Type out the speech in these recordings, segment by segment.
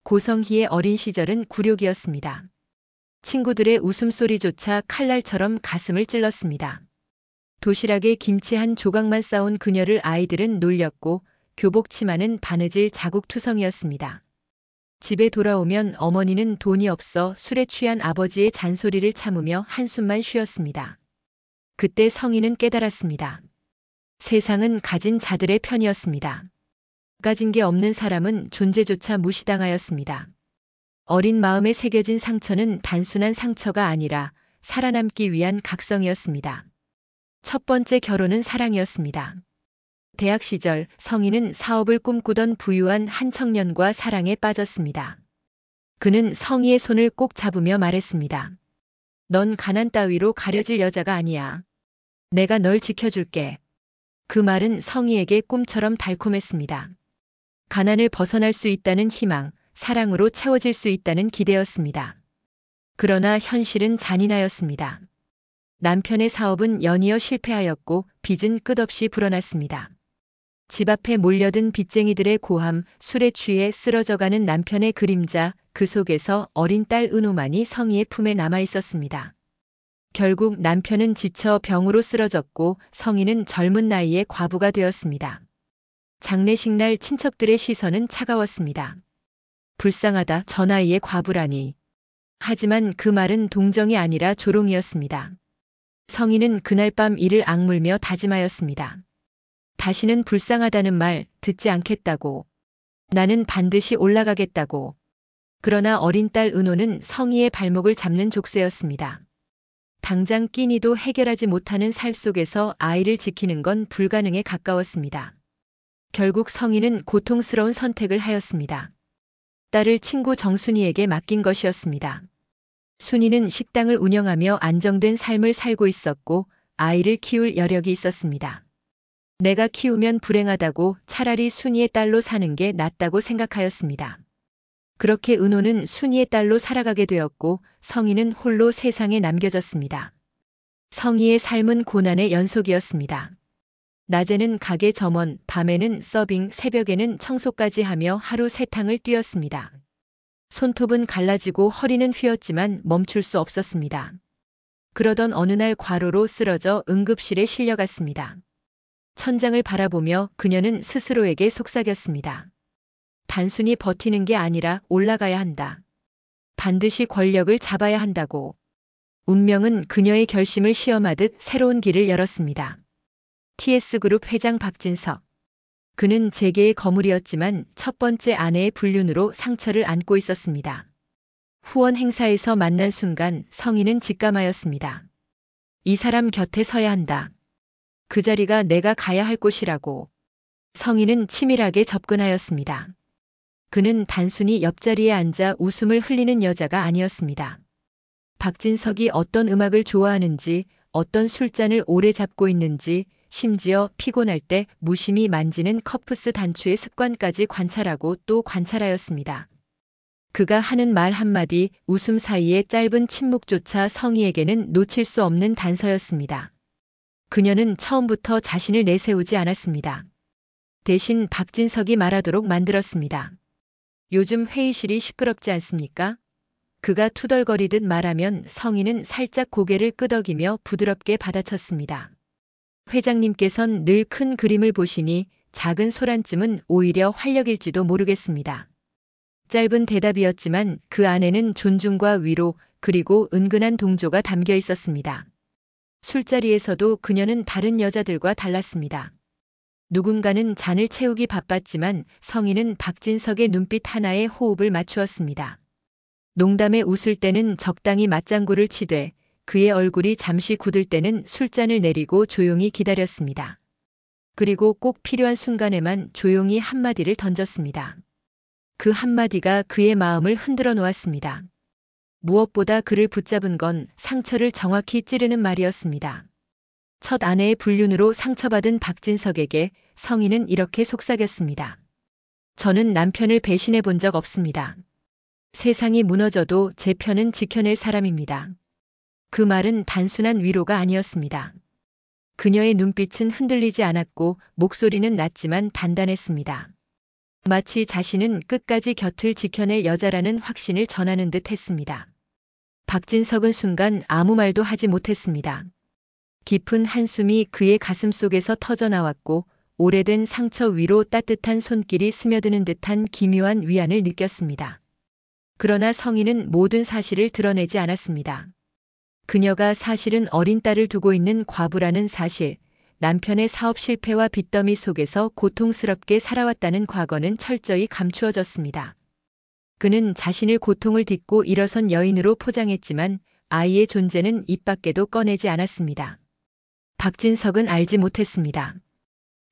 고성희의 어린 시절은 굴욕이었습니다. 친구들의 웃음소리조차 칼날처럼 가슴을 찔렀습니다. 도시락에 김치 한 조각만 싸온 그녀를 아이들은 놀렸고 교복 치마는 바느질 자국투성이었습니다. 집에 돌아오면 어머니는 돈이 없어 술에 취한 아버지의 잔소리를 참으며 한숨만 쉬었습니다. 그때 성희는 깨달았습니다. 세상은 가진 자들의 편이었습니다. 가진 게 없는 사람은 존재조차 무시당하였습니다. 어린 마음에 새겨진 상처는 단순한 상처가 아니라 살아남기 위한 각성이었습니다. 첫 번째 결혼은 사랑이었습니다. 대학 시절 성희는 사업을 꿈꾸던 부유한 한 청년과 사랑에 빠졌습니다. 그는 성희의 손을 꼭 잡으며 말했습니다. 넌 가난 따위로 가려질 여자가 아니야. 내가 널 지켜줄게. 그 말은 성희에게 꿈처럼 달콤했습니다. 가난을 벗어날 수 있다는 희망, 사랑으로 채워질 수 있다는 기대였습니다. 그러나 현실은 잔인하였습니다. 남편의 사업은 연이어 실패하였고 빚은 끝없이 불어났습니다. 집 앞에 몰려든 빚쟁이들의 고함, 술에 취해 쓰러져가는 남편의 그림자, 그 속에서 어린 딸 은호만이 성희의 품에 남아 있었습니다. 결국 남편은 지쳐 병으로 쓰러졌고 성희는 젊은 나이에 과부가 되었습니다. 장례식 날 친척들의 시선은 차가웠습니다. 불쌍하다, 저 나이에 과부라니. 하지만 그 말은 동정이 아니라 조롱이었습니다. 성희는 그날 밤 이를 악물며 다짐하였습니다. 다시는 불쌍하다는 말 듣지 않겠다고. 나는 반드시 올라가겠다고. 그러나 어린 딸 은호는 성희의 발목을 잡는 족쇄였습니다. 당장 끼니도 해결하지 못하는 살 속에서 아이를 지키는 건 불가능에 가까웠습니다. 결국 성희는 고통스러운 선택을 하였습니다. 딸을 친구 정순이에게 맡긴 것이었습니다. 순이는 식당을 운영하며 안정된 삶을 살고 있었고 아이를 키울 여력이 있었습니다. 내가 키우면 불행하다고 차라리 순이의 딸로 사는 게 낫다고 생각하였습니다. 그렇게 은호는 순이의 딸로 살아가게 되었고 성희는 홀로 세상에 남겨졌습니다. 성희의 삶은 고난의 연속이었습니다. 낮에는 가게 점원, 밤에는 서빙, 새벽에는 청소까지 하며 하루 세탕을 뛰었습니다. 손톱은 갈라지고 허리는 휘었지만 멈출 수 없었습니다. 그러던 어느 날 과로로 쓰러져 응급실에 실려갔습니다. 천장을 바라보며 그녀는 스스로에게 속삭였습니다. 단순히 버티는 게 아니라 올라가야 한다. 반드시 권력을 잡아야 한다고. 운명은 그녀의 결심을 시험하듯 새로운 길을 열었습니다. TS그룹 회장 박진석. 그는 재계의 거물이었지만 첫 번째 아내의 불륜으로 상처를 안고 있었습니다. 후원 행사에서 만난 순간 성희는 직감하였습니다. 이 사람 곁에 서야 한다. 그 자리가 내가 가야 할 곳이라고. 성희는 치밀하게 접근하였습니다. 그는 단순히 옆자리에 앉아 웃음을 흘리는 여자가 아니었습니다. 박진석이 어떤 음악을 좋아하는지, 어떤 술잔을 오래 잡고 있는지, 심지어 피곤할 때 무심히 만지는 커프스 단추의 습관까지 관찰하고 또 관찰하였습니다. 그가 하는 말 한마디, 웃음 사이의 짧은 침묵조차 성희에게는 놓칠 수 없는 단서였습니다. 그녀는 처음부터 자신을 내세우지 않았습니다. 대신 박진석이 말하도록 만들었습니다. 요즘 회의실이 시끄럽지 않습니까? 그가 투덜거리듯 말하면 성희는 살짝 고개를 끄덕이며 부드럽게 받아쳤습니다. 회장님께선 늘 큰 그림을 보시니 작은 소란쯤은 오히려 활력일지도 모르겠습니다. 짧은 대답이었지만 그 안에는 존중과 위로 그리고 은근한 동조가 담겨 있었습니다. 술자리에서도 그녀는 다른 여자들과 달랐습니다. 누군가는 잔을 채우기 바빴지만 성희는 박진석의 눈빛 하나에 호흡을 맞추었습니다. 농담에 웃을 때는 적당히 맞장구를 치되 그의 얼굴이 잠시 굳을 때는 술잔을 내리고 조용히 기다렸습니다. 그리고 꼭 필요한 순간에만 조용히 한마디를 던졌습니다. 그 한마디가 그의 마음을 흔들어 놓았습니다. 무엇보다 그를 붙잡은 건 상처를 정확히 찌르는 말이었습니다. 첫 아내의 불륜으로 상처받은 박진석에게 성희는 이렇게 속삭였습니다. 저는 남편을 배신해 본 적 없습니다. 세상이 무너져도 제 편은 지켜낼 사람입니다. 그 말은 단순한 위로가 아니었습니다. 그녀의 눈빛은 흔들리지 않았고 목소리는 낮지만 단단했습니다. 마치 자신은 끝까지 곁을 지켜낼 여자라는 확신을 전하는 듯 했습니다. 박진석은 순간 아무 말도 하지 못했습니다. 깊은 한숨이 그의 가슴 속에서 터져 나왔고 오래된 상처 위로 따뜻한 손길이 스며드는 듯한 기묘한 위안을 느꼈습니다. 그러나 성희는 모든 사실을 드러내지 않았습니다. 그녀가 사실은 어린 딸을 두고 있는 과부라는 사실, 남편의 사업 실패와 빚더미 속에서 고통스럽게 살아왔다는 과거는 철저히 감추어졌습니다. 그는 자신을 고통을 딛고 일어선 여인으로 포장했지만 아이의 존재는 입 밖에도 꺼내지 않았습니다. 박진석은 알지 못했습니다.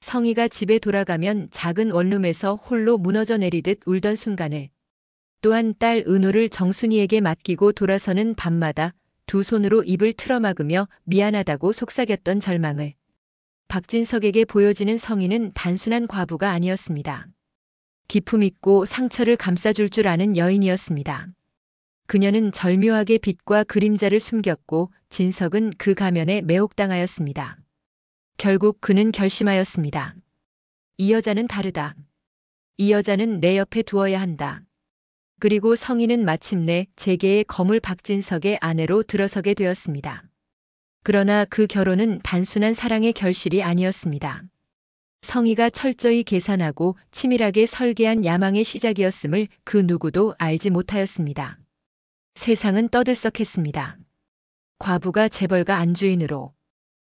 성희가 집에 돌아가면 작은 원룸에서 홀로 무너져 내리듯 울던 순간을, 또한 딸 은호를 정순이에게 맡기고 돌아서는 밤마다 두 손으로 입을 틀어막으며 미안하다고 속삭였던 절망을. 박진석에게 보여지는 성희는 단순한 과부가 아니었습니다. 기품 있고 상처를 감싸줄 줄 아는 여인이었습니다. 그녀는 절묘하게 빛과 그림자를 숨겼고 진석은 그 가면에 매혹당하였습니다. 결국 그는 결심하였습니다. 이 여자는 다르다. 이 여자는 내 옆에 두어야 한다. 그리고 성희는 마침내 재계의 거물 박진석의 아내로 들어서게 되었습니다. 그러나 그 결혼은 단순한 사랑의 결실이 아니었습니다. 성희가 철저히 계산하고 치밀하게 설계한 야망의 시작이었음을 그 누구도 알지 못하였습니다. 세상은 떠들썩했습니다. 과부가 재벌가 안주인으로.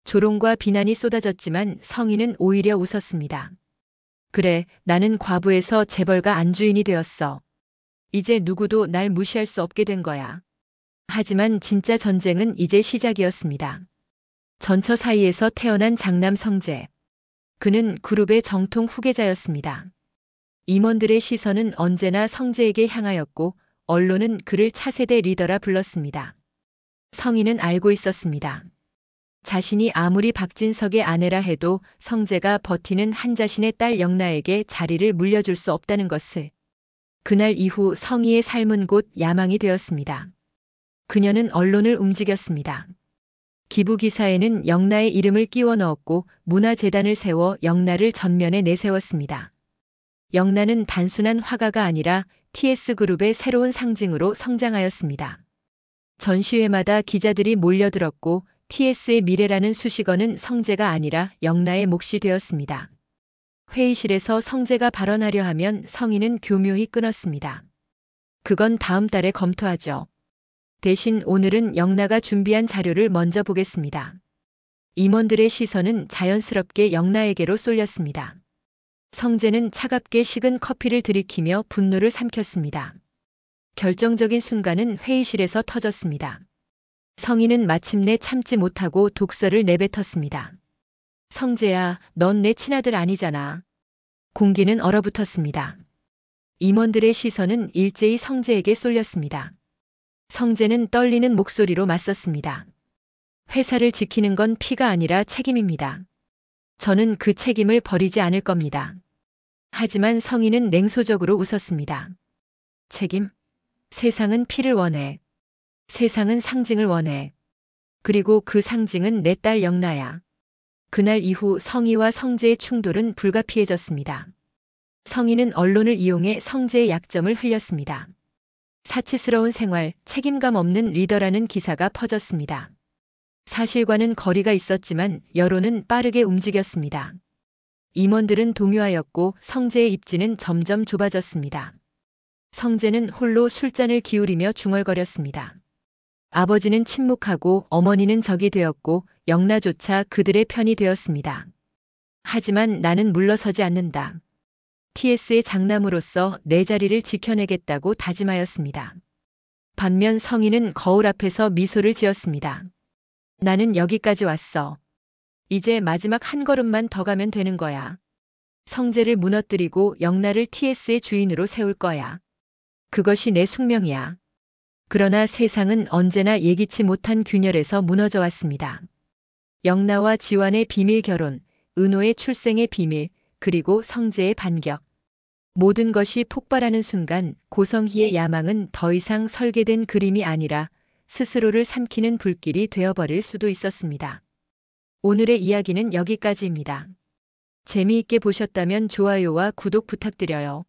조롱과 비난이 쏟아졌지만 성희는 오히려 웃었습니다. 그래, 나는 과부에서 재벌가 안주인이 되었어. 이제 누구도 날 무시할 수 없게 된 거야. 하지만 진짜 전쟁은 이제 시작이었습니다. 전처 사이에서 태어난 장남 성재. 그는 그룹의 정통 후계자였습니다. 임원들의 시선은 언제나 성재에게 향하였고 언론은 그를 차세대 리더라 불렀습니다. 성희는 알고 있었습니다. 자신이 아무리 박진석의 아내라 해도 성재가 버티는 한 자신의 딸 영나에게 자리를 물려줄 수 없다는 것을. 그날 이후 성희의 삶은 곧 야망이 되었습니다. 그녀는 언론을 움직였습니다. 기부기사에는 영나의 이름을 끼워 넣었고 문화재단을 세워 영나를 전면에 내세웠습니다. 영나는 단순한 화가가 아니라 TS그룹의 새로운 상징으로 성장하였습니다. 전시회마다 기자들이 몰려들었고 TS의 미래라는 수식어는 성재가 아니라 영나의 몫이 되었습니다. 회의실에서 성재가 발언하려 하면 성희는 교묘히 끊었습니다. 그건 다음 달에 검토하죠. 대신 오늘은 영나가 준비한 자료를 먼저 보겠습니다. 임원들의 시선은 자연스럽게 영나에게로 쏠렸습니다. 성재는 차갑게 식은 커피를 들이키며 분노를 삼켰습니다. 결정적인 순간은 회의실에서 터졌습니다. 성희는 마침내 참지 못하고 독설을 내뱉었습니다. 성재야, 넌 내 친아들 아니잖아. 공기는 얼어붙었습니다. 임원들의 시선은 일제히 성재에게 쏠렸습니다. 성재는 떨리는 목소리로 맞섰습니다. 회사를 지키는 건 피가 아니라 책임입니다. 저는 그 책임을 버리지 않을 겁니다. 하지만 성희는 냉소적으로 웃었습니다. 책임? 세상은 피를 원해. 세상은 상징을 원해. 그리고 그 상징은 내 딸 영나야. 그날 이후 성희와 성재의 충돌은 불가피해졌습니다. 성희는 언론을 이용해 성재의 약점을 흘렸습니다. 사치스러운 생활, 책임감 없는 리더라는 기사가 퍼졌습니다. 사실과는 거리가 있었지만 여론은 빠르게 움직였습니다. 임원들은 동요하였고 성재의 입지는 점점 좁아졌습니다. 성재는 홀로 술잔을 기울이며 중얼거렸습니다. 아버지는 침묵하고 어머니는 적이 되었고 영나조차 그들의 편이 되었습니다. 하지만 나는 물러서지 않는다. TS의 장남으로서 내 자리를 지켜내겠다고 다짐하였습니다. 반면 성희는 거울 앞에서 미소를 지었습니다. 나는 여기까지 왔어. 이제 마지막 한 걸음만 더 가면 되는 거야. 성재를 무너뜨리고 영나를 TS의 주인으로 세울 거야. 그것이 내 숙명이야. 그러나 세상은 언제나 예기치 못한 균열에서 무너져 왔습니다. 영나와 지완의 비밀 결혼, 은호의 출생의 비밀, 그리고 성재의 반격. 모든 것이 폭발하는 순간 고성희의 야망은 더 이상 설계된 그림이 아니라 스스로를 삼키는 불길이 되어버릴 수도 있었습니다. 오늘의 이야기는 여기까지입니다. 재미있게 보셨다면 좋아요와 구독 부탁드려요.